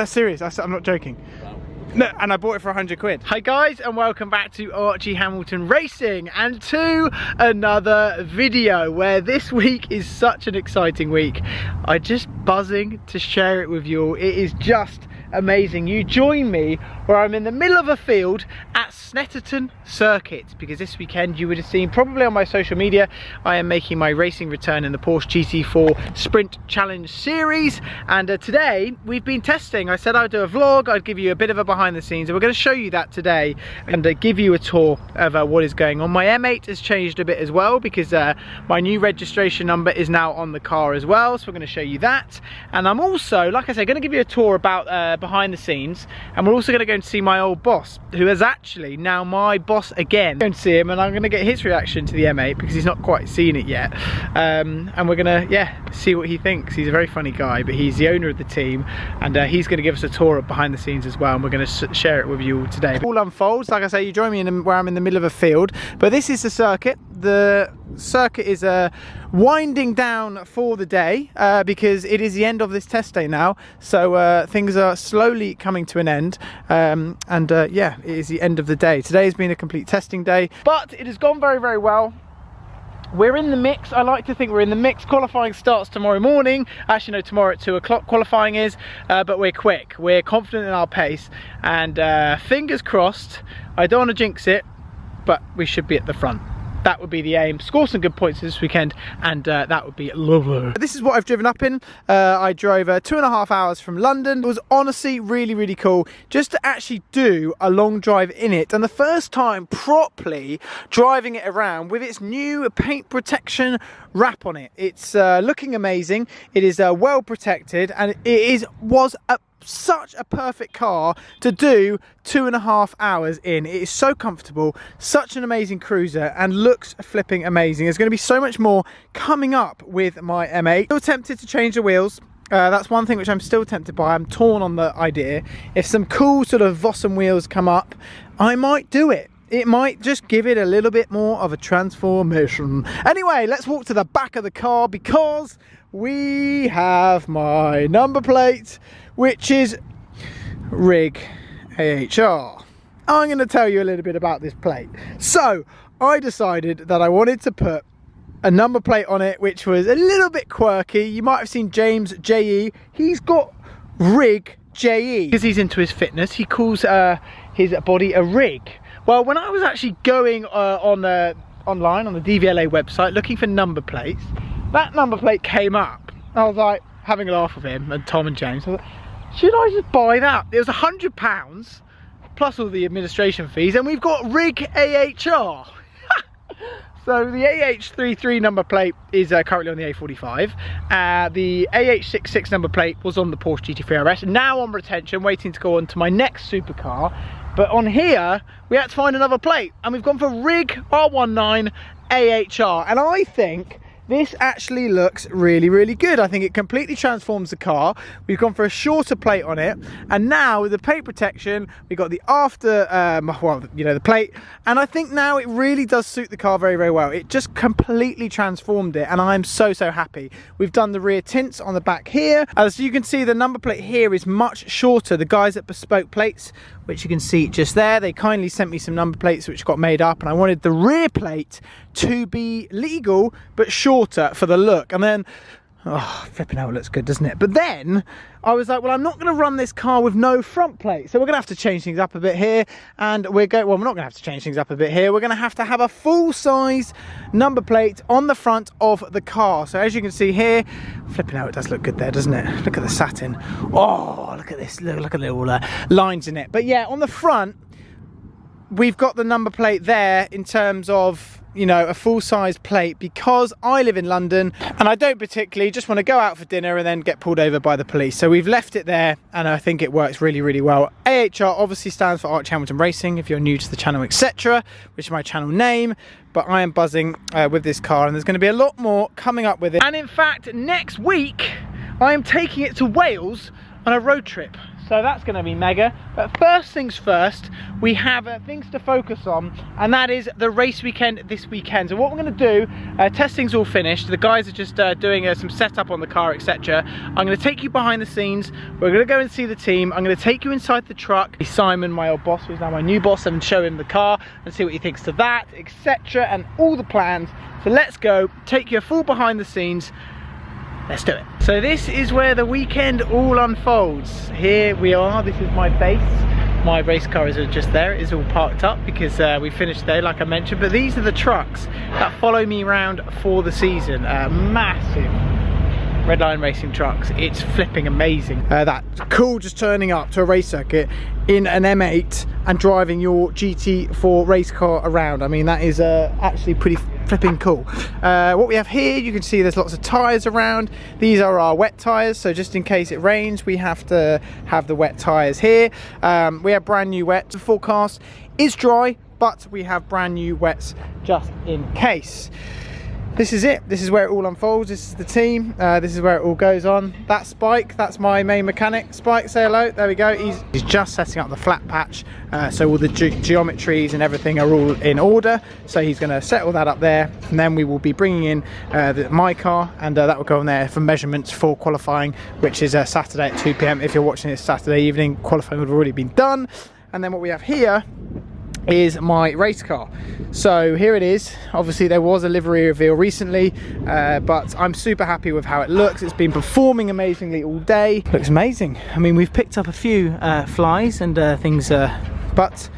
that's serious. I'm not joking. No, and I bought it for 100 quid. Hi guys, and welcome back to Archie Hamilton Racing and to another video where this week is such an exciting week. I'm just buzzing to share it with you all. It is just amazing. You join me where I'm in the middle of a field at Competiton circuit, because this weekend you would have seen probably on my social media I am making my racing return in the Porsche GT4 Sprint Challenge Series, and today we've been testing. I said I'd do a vlog, I'd give you a bit of a behind the scenes, and we're going to show you that today and give you a tour of what is going on. My M8 has changed a bit as well because my new registration number is now on the car as well, so we're going to show you that. And I'm also, like I said, going to give you a tour about behind the scenes, and we're also going to go and see my old boss, who is actually now my boss again. Go and see him, and I'm going to get his reaction to the M8 because he's not quite seen it yet, and we're going to see what he thinks. He's a very funny guy, but he's the owner of the team, and he's going to give us a tour of behind the scenes as well, and we're going to share it with you all today. It all unfolds, like I say, you join me where I'm in the middle of a field, but this is the circuit. The circuit is winding down for the day because it is the end of this test day now, so things are slowly coming to an end, yeah, it is the end of the day. Today has been a complete testing day, but it has gone very, very well. We're in the mix. I like to think we're in the mix. Qualifying starts tomorrow morning. Actually, no, tomorrow at 2 o'clock qualifying is, but we're quick. We're confident in our pace, and fingers crossed, I don't want to jinx it, but we should be at the front. That would be the aim. Score some good points this weekend, and that would be lovely. This is what I've driven up in. I drove 2.5 hours from London. It was honestly really, really cool just to actually do a long drive in it, and the first time properly driving it around with its new paint protection wrap on it. It's looking amazing. It is well protected, and it was such a perfect car to do 2.5 hours in. It is so comfortable, such an amazing cruiser, and looks flipping amazing. There's going to be so much more coming up with my M8. Still tempted to change the wheels. That's one thing which I'm still tempted by. I'm torn on the idea. If some cool sort of Vossen wheels come up, I might do it. It might just give it a little bit more of a transformation. Anyway, let's walk to the back of the car because we have my number plate, which is Rig AHR. I'm going to tell you a little bit about this plate. So I decided that I wanted to put a number plate on it which was a little bit quirky. You might have seen James JE. He's got Rig JE because he's into his fitness. He calls his body a rig. Well, when I was actually going online on the DVLA website looking for number plates, that number plate came up. I was like having a laugh with him and Tom and James. I was like, should I just buy that? It was £100 plus all the administration fees, and we've got Rig AHR. So the AH33 number plate is currently on the A45. The AH66 number plate was on the Porsche GT3 RS, now on retention, waiting to go on to my next supercar. But on here, we had to find another plate, and we've gone for Rig R19 AHR. And I think this actually looks really, really good. I think it completely transforms the car. We've gone for a shorter plate on it, and now with the paint protection, we've got the after, well, you know, the plate, and I think now it really does suit the car very, very well. It just completely transformed it, and I'm so, so happy. We've done the rear tints on the back here. As you can see, the number plate here is much shorter. The guys at Bespoke Plates, which you can see just there, they kindly sent me some number plates which got made up, and I wanted the rear plate to be legal but shorter for the look. And then, oh, flipping out, it looks good, doesn't it? But then I was like, well, I'm not going to run this car with no front plate, so we're going to have to change things up a bit here. And we're not going to have to change things up a bit here. We're going to have a full-size number plate on the front of the car. So as you can see here, flipping out, it does look good there, doesn't it? Look at the satin. Oh, look at this. Look at the little lines in it. But yeah, on the front, we've got the number plate there in terms of, you know, a full-size plate, because I live in London and I don't particularly just want to go out for dinner and then get pulled over by the police. So we've left it there, and I think it works really, really well. AHR obviously stands for Archie Hamilton Racing if you're new to the channel, etc., which is my channel name. But I am buzzing with this car, and there's going to be a lot more coming up with it. And in fact, next week I am taking it to Wales on a road trip. So that's going to be mega. But first things first, we have things to focus on, and that is the race weekend this weekend. So what we're going to do, testing's all finished. The guys are just doing some setup on the car, etc. I'm going to take you behind the scenes. We're going to go and see the team. I'm going to take you inside the truck. Simon, my old boss, who's now my new boss, and show him the car and see what he thinks to that, etc. and all the plans. So let's go, take you a full behind the scenes. Let's do it. So this is where the weekend all unfolds. Here we are, this is my base. My race car is just there, it is all parked up because we finished there, like I mentioned. But these are the trucks that follow me around for the season. Massive Redline Racing trucks. It's flipping amazing. That's cool, just turning up to a race circuit in an M8 and driving your GT4 race car around. I mean, that is actually pretty flipping cool. What we have here, you can see there's lots of tyres around. These are our wet tyres, so just in case it rains, we have to have the wet tyres here. We have brand new wets. The forecast is dry, but we have brand new wets just in case. This is it. This is where it all unfolds. This is the team. This is where it all goes on. That's Spike. That's my main mechanic. Spike, say hello. There we go. He's just setting up the flat patch. So all the geometries and everything are all in order. So he's going to set all that up there. And then we will be bringing in my car. And that will go on there for measurements for qualifying, which is Saturday at 2 PM. If you're watching this Saturday evening, qualifying would have already been done. And then what we have here is my race car. So here it is. Obviously there was a livery reveal recently, but I'm super happy with how it looks. It's been performing amazingly all day. Looks amazing. I mean, we've picked up a few flies and things, but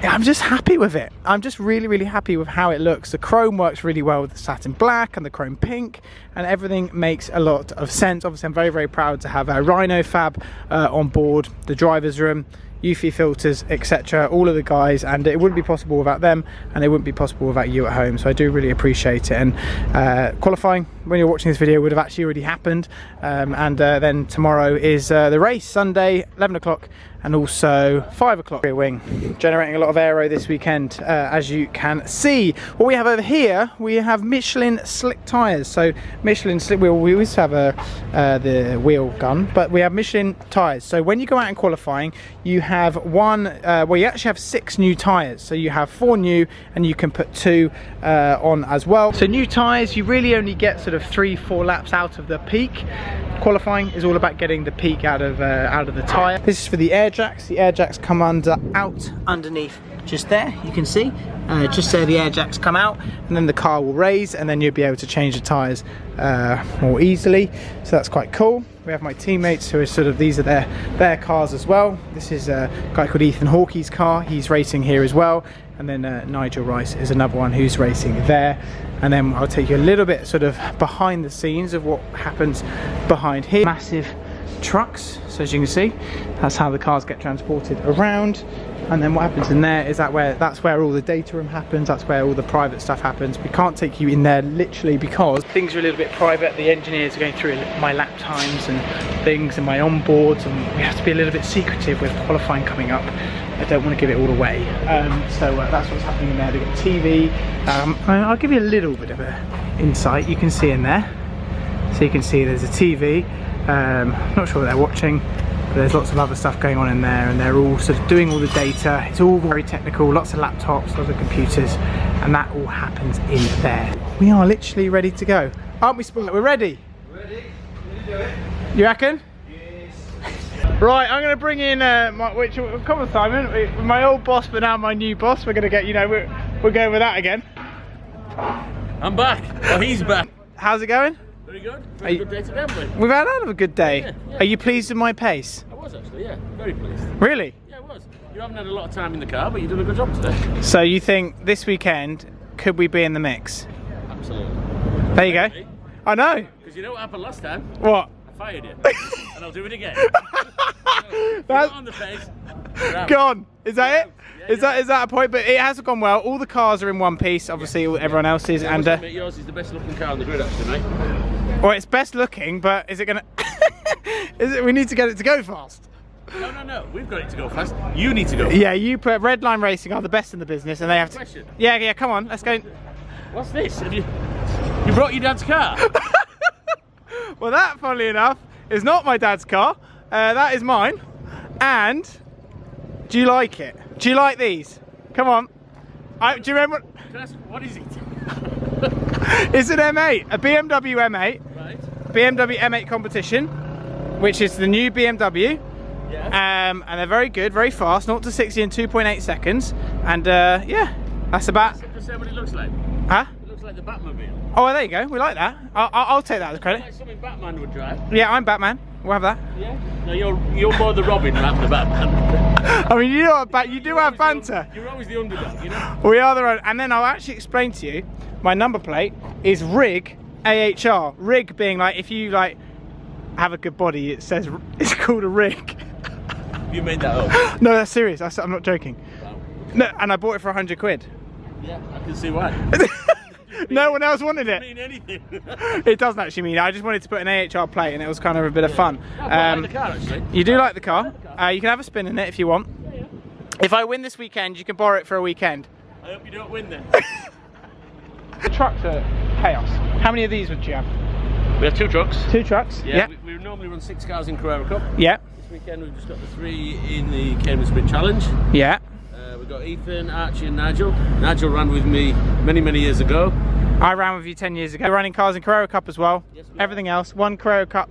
I'm just happy with it. I'm just really happy with how it looks. The chrome works really well with the satin black and the chrome pink, and everything makes a lot of sense. Obviously I'm very proud to have a Rhino Fab on board, the driver's room, UV filters, etc. all of the guys, and it wouldn't be possible without them, and it wouldn't be possible without you at home. So I do really appreciate it. And qualifying, when you're watching this video, would have actually already happened, and then tomorrow is the race, Sunday 11 o'clock, and also 5 o'clock. Rear wing generating a lot of aero this weekend, as you can see. What we have over here, we have Michelin slick tyres. So Michelin slick wheel, we always have the wheel gun, but we have Michelin tyres. So when you go out in qualifying, you have well, you actually have 6 new tyres. So you have 4 new, and you can put 2 on as well. So new tyres, you really only get sort of 3-4 laps out of the peak. Qualifying is all about getting the peak out of the tyre. This is for the air jacks. The air jacks come out underneath just there, you can see. Just so the air jacks come out, and then the car will raise, and then you'll be able to change the tyres more easily. So that's quite cool. We have my teammates who are sort of, these are their cars as well. This is a guy called Ethan Hawkey's car. He's racing here as well. And then Nigel Rice is another one who's racing there. And then I'll take you a little bit sort of behind the scenes of what happens behind here. Massive trucks, so as you can see, that's how the cars get transported around. And then what happens in there is that's where all the data room happens. That's where all the private stuff happens. We can't take you in there literally because things are a little bit private. The engineers are going through my lap times and things and my onboards, and we have to be a little bit secretive with qualifying coming up. I don't want to give it all away. So that's what's happening in there. They've got TV. I'll give you a little bit of an insight. You can see in there. So you can see there's a TV. Not sure what they're watching. There's lots of other stuff going on in there, and they're all sort of doing all the data. It's all very technical, lots of laptops, lots of computers, and that all happens in there. We are literally ready to go. Aren't we, Spike? We're ready? Ready. Ready to do it. You reckon? Yes. Right, I'm going to bring in come on, Simon, my old boss, but now my new boss. We're going to get, you know, we're going with that again. I'm back. Oh, he's back. How's it going? Very good. Very good day today, haven't we? We've had a good day. Yeah. Are you pleased with my pace? I was actually, yeah. Very pleased. Really? Yeah, I was. You haven't had a lot of time in the car, but you've done a good job today. So you think this weekend, could we be in the mix? Absolutely. There you go. I know. Because you know what happened last time? What? I fired you. And I'll do it again. That's on the face. Gone. Is that it? Yeah, Is that a point? But it has gone well. All the cars are in one piece. Obviously, everyone else is. Yeah, and yours is the best looking car on the grid, actually, mate. Well, it's best looking, but is it gonna? We need to get it to go fast. No. We've got it to go fast. You need to go. Yeah, you put Redline Racing are the best in the business, and they have to. Question. Yeah. Come on, let's go. What's this? Have you brought your dad's car? Well, that, funnily enough, is not my dad's car. that is mine. And do you like it? Do you like these? Come on. Do you remember? What is it? It's an M8, a BMW M8. Right. BMW M8 Competition, which is the new BMW. Yeah. And they're very good, very fast, 0 to 60 in 2.8 seconds. And yeah, that's about. Just say what it looks like. Huh? It looks like the Batmobile. Oh, well, there you go. We like that. I'll take that as credit. Like something Batman would drive. Yeah, I'm Batman. We'll have that. Yeah. No, you're more the Robin rather than the Batman. I mean, you do have banter. You're always the underdog, you know. We are the. And then I'll actually explain to you. My number plate is RIG AHR. RIG being like if you like have a good body, it says it's called a rig. You made that up. No, that's serious. I'm not joking. Wow. No, and I bought it for 100 quid. Yeah, I can see why. No one else wanted it. Mean anything. It doesn't actually mean it. I just wanted to put an AHR plate and it was kind of a bit of fun. I like the car actually. You do like the car? You can have a spin in it if you want. Yeah. If I win this weekend, you can borrow it for a weekend. I hope you don't win then. The trucks are chaos. How many of these would you have? We have 2 trucks. 2 trucks? Yeah. We normally run 6 cars in Carrera Cup. Yeah. This weekend we've just got the 3 in the Cambridge Sprint Challenge. Yeah. We've got Ethan, Archie and Nigel. Nigel ran with me many years ago. I ran with you 10 years ago. Running cars in Carrera Cup as well. Yes, everything else. One Carrera Cup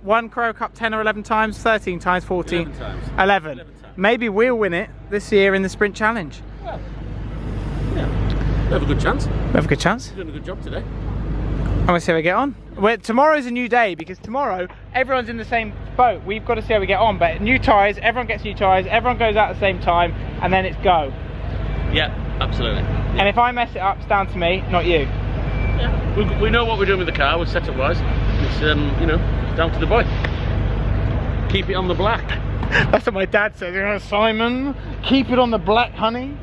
10 or 11 times, 13 times, 14. 11 times. 11. 11 times. Maybe we'll win it this year in the Sprint Challenge. Well, yeah. We have a good chance. We have a good chance. We're doing a good job today. I'm going to see how we get on. Tomorrow's a new day because tomorrow everyone's in the same boat. We've got to see how we get on. But new tyres, everyone gets new tyres, everyone goes out at the same time, and then it's go. Yeah, absolutely. Yeah. And if I mess it up, it's down to me, not you. Yeah, we know what we're doing with the car, we're setup wise. It's, you know, down to the boy. Keep it on the black. That's what my dad said. Simon, keep it on the black, honey.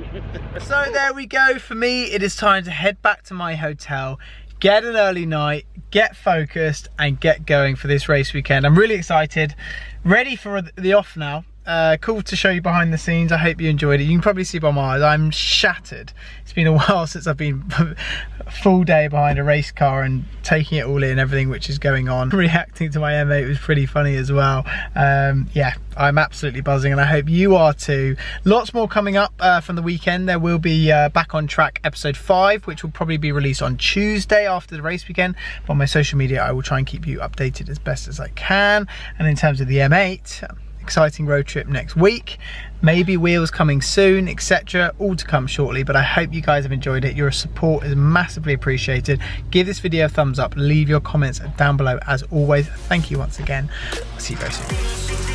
So there we go. For me, it is time to head back to my hotel, get an early night, get focused, and get going for this race weekend. I'm really excited, ready for the off now. Cool to show you behind the scenes. I hope you enjoyed it. You can probably see by my eyes I'm shattered. It's been a while since I've been a full day behind a race car and taking it all in, everything which is going on. Reacting to my M8 was pretty funny as well. Yeah, I'm absolutely buzzing and I hope you are too. Lots more coming up from the weekend. There will be Back on Track episode 5, which will probably be released on Tuesday after the race weekend. But on my social media I will try and keep you updated as best as I can. And in terms of the M8, exciting road trip next week, maybe wheels coming soon, etc. All to come shortly, but I hope you guys have enjoyed it. Your support is massively appreciated. Give this video a thumbs up, leave your comments down below as always. Thank you once again. I'll see you very soon.